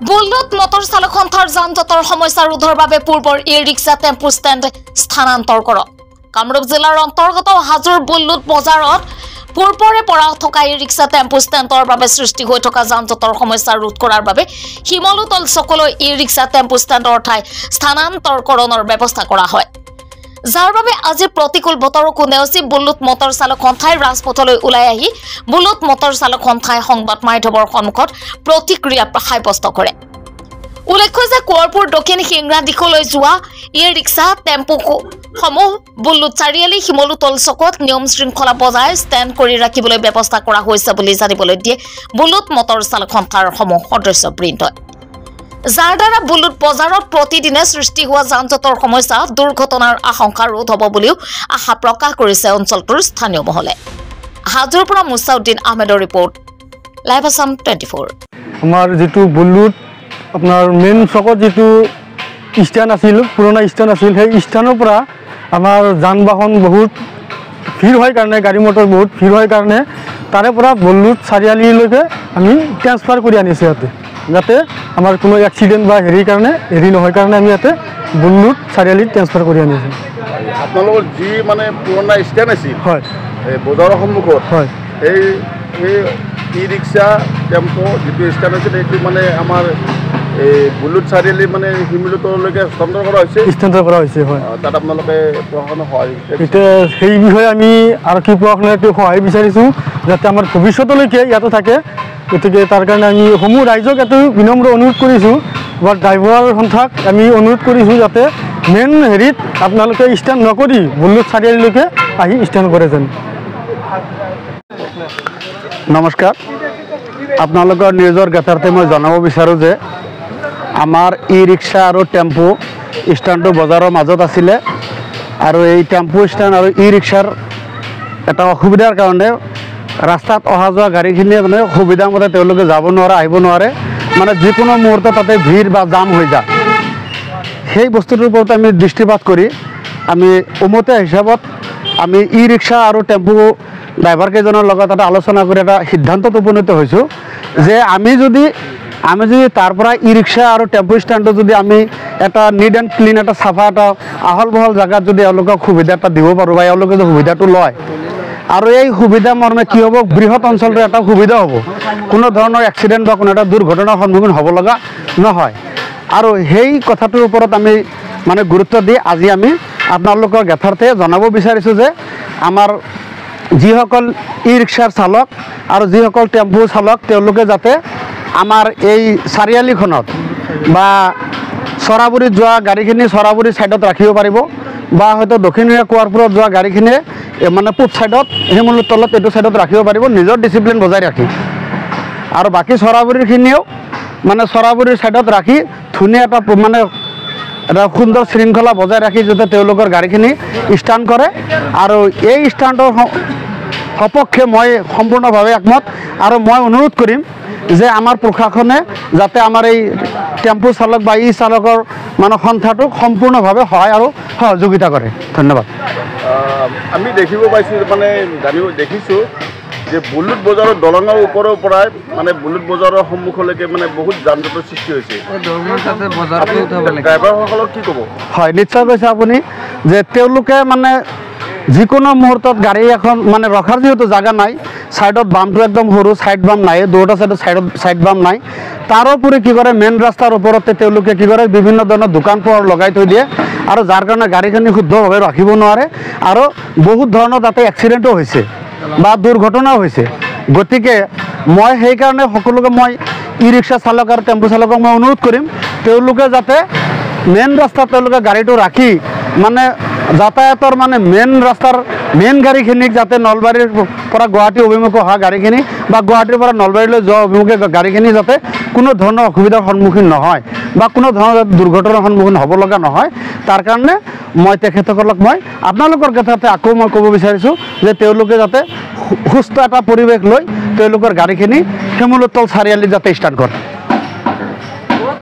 বুল্লুত motor চালক সন্থাৰ যান-জঁটৰ সমস্যা ৰোধৰ বাবে পূৰ্বৰ ই-ৰিক্সা টেম্পু ষ্টেণ্ড স্থানান্তৰ কৰক। কামৰূপ জিলাৰ অন্তৰ্গত হাজোৰ বুল্লুত বজাৰত পূৰ্বৰে পৰা থকা ই-ৰিক্সা টেম্পু ষ্টেণ্ডৰ বাবে সৃষ্টি হৈ থকা যান-জঁটৰ সমস্যা ৰোধ কৰাৰ বাবে শিমলুতল চকলৈ ই-ৰিক্সা টেম্পু ষ্টেণ্ডৰ ঠাই স্থানান্তৰকৰণৰ ব্যৱস্থা কৰা হয়, যাৰ বাবে আজি প্ৰতিকূল বতৰকো নেওচি বুল্লুত মটৰ চালক সন্থাই ৰাজপথলৈ ওলাই আহি বুল্লুত মটৰ চালক সন্থাই সংবাদ মাধ্যমৰ সন্মুখত প্ৰতিক্ৰিয়া সাব্যস্ত কৰে। উল্লেখ্য যে কোঁৱৰপুৰ দক্ষিণ সিংৰা দিশলৈ যোৱা ই-ৰিক্সা টেম্পুসমূহ বুল্লুত চাৰিআলি শিমলুতল চকত নিয়ম শৃংখলা বজাই ষ্টেণ্ড কৰি ৰাখিবলৈ ব্যৱস্থা কৰা হৈছে বুলি জানিবলৈ দিয়ে বুল্লুত মটৰ চালক সন্থাৰ সদস্যবৃন্দই, যাৰ দ্বাৰা বুল্লুত বজাৰত প্ৰতিদিনে সৃষ্টি হোৱা যান-জঁটৰ সমস্যা দুৰ্ঘটনাৰ আশংকা ৰোধ হ'ব বুলিও আশা প্ৰকাশ কৰিছে অঞ্চলটোৰ স্থানীয় মহলে। হাজোৰ পৰা মুছাউদ্দিন আহমেদৰ ৰিপৰ্ট, লাইভ আছাম 24। আমাৰ যেটো বুল্লুত আপোনাৰ মেইন চকত যেটো ষ্টেণ্ড আছিল, পুৰণা ষ্টেণ্ড আছিল, সেই ষ্টেণ্ডৰ পৰা আমাৰ যান বাহন বহুত ভিৰ হয় কাৰণে, গাড়ী মটৰ বহুত ভিৰ হয় কাৰণে তাৰে পৰা বুল্লুত চাৰিআলিলৈকে আমি ট্ৰেন্সফাৰ কৰি আনিছোঁ ইয়াতে, যাতে আমাৰ কোনো এক্সিডেণ্ট বা হেৰিৰ কাৰণে হেৰি নহয় কাৰণে আমি ইয়াতে বুল্লুত চাৰিআলিত ট্ৰেন্সফাৰ কৰি আনিছোঁ। আপোনালোকৰ যি মানে পুৰণা ষ্টেণ্ড আছিল, হয়, বজাৰৰ সন্মুখত, হয়, এই ই-ৰিক্সা টেম্পো যিটো ষ্টেণ্ড আছিল সেইটো মানে আমাৰ এই বুল্লুত চাৰিআলি মানে শিমলুতলৈকে হস্তান্তৰ কৰা হৈছে, ষ্টেণ্ডৰ কৰা হৈছে, হয়। তাত আপোনালোকে প্ৰশাসনৰ সহায়, এতিয়া সেই বিষয়ে আমি আৰক্ষী প্ৰশাসনৰ সহায় বিচাৰিছোঁ যাতে আমাৰ ভৱিষ্যতলৈকে ইয়াতে থাকে। গতিকে তাৰ কাৰণে আমি সমূহ ৰাইজক এইটো বিনম্ৰ অনুৰোধ কৰিছোঁ বা ড্ৰাইভাৰ সন্থাক আমি অনুৰোধ কৰিছোঁ যাতে মেইন হেৰিত আপোনালোকে ষ্টেণ্ড নকৰি বুল্লুত চাৰিআলিলৈকে আহি ষ্টেণ্ড কৰে যেন। নমস্কাৰ, আপোনালোকৰ নিউজৰ জ্ঞাতাৰ্থে মই জনাব বিচাৰোঁ যে আমাৰ ই-ৰিক্সা আৰু টেম্পু ষ্টেণ্ডটো বজাৰৰ মাজত আছিলে আৰু এই টেম্পু ষ্টেণ্ড আৰু ই-ৰিক্সাৰ এটা অসুবিধাৰ কাৰণে ৰাস্তাত অহা যোৱা গাড়ীখিনিয়ে মানে সুবিধামতে তেওঁলোকে যাব নোৱাৰে, আহিব নোৱাৰে, মানে যিকোনো মুহূৰ্তত তাতে ভিৰ বা জাম হৈ যায়। সেই বস্তুটোৰ ওপৰত আমি দৃষ্টিপাত কৰি আমি উমৈহতীয়া হিচাপত আমি ই-ৰিক্সা আৰু টেম্পু ড্ৰাইভাৰকেইজনৰ লগত এটা আলোচনা কৰি এটা সিদ্ধান্তত উপনীত হৈছোঁ যে আমি যদি তাৰ পৰা ই-ৰিক্সা আৰু টেম্পু ষ্টেণ্ডটো যদি আমি এটা নিট এণ্ড ক্লিন, এটা চাফা, এটা আহল বহল জেগাত যদি এওঁলোকক সুবিধা এটা দিব পাৰোঁ বা এওঁলোকে যদি সুবিধাটো লয়, আৰু এই সুবিধা মৰ্মে কি হ'ব, বৃহৎ অঞ্চলটোৰ এটা সুবিধা হ'ব, কোনো ধৰণৰ এক্সিডেণ্ট বা কোনো এটা দুৰ্ঘটনাৰ সন্মুখীন হ'ব লগা নহয়। আৰু সেই কথাটোৰ ওপৰত আমি মানে গুৰুত্ব দি আজি আমি আপোনালোকৰ জ্ঞাতাৰ্থে জনাব বিচাৰিছোঁ যে আমাৰ যিসকল ই-ৰিক্সাৰ চালক আৰু যিসকল টেম্পু চালক তেওঁলোকে যাতে আমাৰ এই চাৰিআলিখনত বা চৰাবুৰীত যোৱা গাড়ীখিনি চৰাবুৰী ছাইডত ৰাখিব পাৰিব বা হয়তো দক্ষিণীয়া কোঁৱৰপুৰত যোৱা গাড়ীখিনিয়ে মানে পূব ছাইডত শিমলুৰ তলত এইটো ছাইডত ৰাখিব পাৰিব নিজৰ ডিচিপ্লিন বজাই ৰাখি, আৰু বাকী চৰাবুৰীখিনিয়েও মানে চৰাবুৰীৰ ছাইডত ৰাখি ধুনীয়া এটা মানে এটা সুন্দৰ শৃংখলা বজাই ৰাখি যাতে তেওঁলোকৰ গাড়ীখিনি ষ্টেণ্ড কৰে। আৰু এই ষ্টেণ্ডৰ সপক্ষে মই সম্পূৰ্ণভাৱে একমত, আৰু মই অনুৰোধ কৰিম যে আমাৰ প্ৰশাসনে যাতে আমাৰ এই টেম্পু চালক বা চালকৰ মানে সন্থাটোক সম্পূৰ্ণভাৱে সহায় আৰু সহযোগিতা কৰে। ধন্যবাদ। আমি দেখিব পাইছোঁ মানে দেখিছোঁ যে বুল্লুত বজাৰৰ দলঙৰ ওপৰৰ পৰাই মানে বুল্লুত বজাৰৰ সন্মুখলৈকে মানে বহুত যান-জঁটৰ সৃষ্টি হৈছে, ড্ৰাইভাৰসকলক কি ক'ব? হয়, নিশ্চয় কৈছে আপুনি যে তেওঁলোকে মানে যিকোনো মুহূৰ্তত গাড়ী এখন মানে ৰখাৰ যিহেতু জেগা নাই, ছাইডত বামটো একদম সৰু, ছাইড বাম নাই, দুটা ছাইড বাম নাই, তাৰোপৰি কি কৰে মেইন ৰাস্তাৰ ওপৰতে তেওঁলোকে কি কৰে বিভিন্ন ধৰণৰ দোকান পোহাৰ লগাই থৈ দিয়ে, আৰু যাৰ কাৰণে গাড়ীখিনি শুদ্ধভাৱে ৰাখিব নোৱাৰে, আৰু বহুত ধৰণৰ তাতে এক্সিডেণ্টো হৈছে বা দুৰ্ঘটনাও হৈছে। গতিকে মই সেইকাৰণে সকলোকে মই ই-ৰিক্সা চালক আৰু টেম্পু চালকক মই অনুৰোধ কৰিম তেওঁলোকে যাতে মেইন ৰাস্তাত তেওঁলোকে গাড়ীটো ৰাখি মানে যাতায়াতৰ মানে মেইন ৰাস্তাৰ মেইন গাড়ীখিনিক যাতে নলবাৰীৰ পৰা গুৱাহাটী অভিমুখে অহা গাড়ীখিনি বা গুৱাহাটীৰ পৰা নলবাৰীলৈ যোৱা অভিমুখে গাড়ীখিনি যাতে কোনো ধৰণৰ অসুবিধাৰ সন্মুখীন নহয় বা কোনো ধৰণৰ দুৰ্ঘটনাৰ সন্মুখীন হ'ব লগা নহয়, তাৰ কাৰণে মই তেখেতসকলক মই আপোনালোকৰ ক্ষেত্ৰতে আকৌ মই ক'ব বিচাৰিছোঁ যে তেওঁলোকে যাতে সুস্থ এটা পৰিৱেশ লৈ তেওঁলোকৰ গাড়ীখিনি শিমলুতল চাৰিআলিত যাতে ষ্টাৰ্ট কৰে।